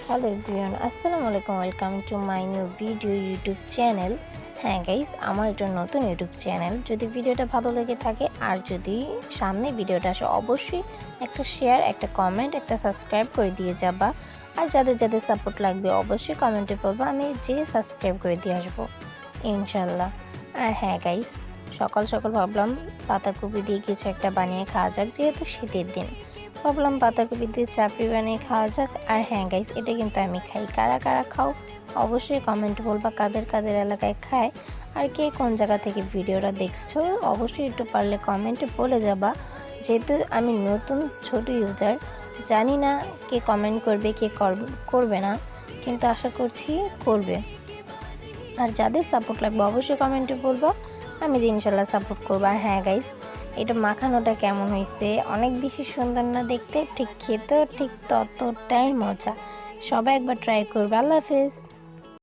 Hello everyone, আসসালামু আলাইকুম। Welcome to my new video YouTube channel. হ্যাঁ গাইস, আমার এটা নতুন ইউটিউব চ্যানেল। যদি ভিডিওটা ভালো লেগে থাকে আর যদি সামনে ভিডিওটা আসে, অবশ্যই একটা শেয়ার, একটা কমেন্ট, একটা সাবস্ক্রাইব করে দিয়ে যাবা। আর যাদের যাদের সাপোর্ট লাগবে অবশ্যই কমেন্টে বলবো, আমি যে সাবস্ক্রাইব করে দিয়ে আসবো ইনশাল্লাহ। আর হ্যাঁ গাইস, সকাল সকাল ভাবলাম পাতাকপি দিয়ে কিছু একটা বানিয়ে খাওয়া যাক, যেহেতু শীতের দিন। ভাবলাম পাতাকপি দিয়ে চাপড়ি বানিয়ে খাওয়া যাক। আর হ্যাঁ গাইস, এটা কিন্তু আমি খাই। কারা কারা খাও অবশ্যই কমেন্ট বলবা, কাদের কাদের এলাকায় খায় আর কে কোন জায়গা থেকে ভিডিওটা দেখছো অবশ্যই একটু পারলে কমেন্টে বলে যাবা। যেহেতু আমি নতুন ছোট ইউজার, জানি না কে কমেন্ট করবে কে করবে না, কিন্তু আশা করছি করবে। আর যাদের সাপোর্ট লাগবে অবশ্যই কমেন্টে বলবো, আমি যে ইনশাল্লাহ সাপোর্ট করবো। আর হ্যাঁ গাইস, এটা মাখানোটা কেমন হয়েছে, অনেক বেশি সুন্দর না দেখতে, ঠিক খেতেও ঠিক ততটাই মজা। সবাই একবার ট্রাই করবে। আল্লাহ হাফেজ।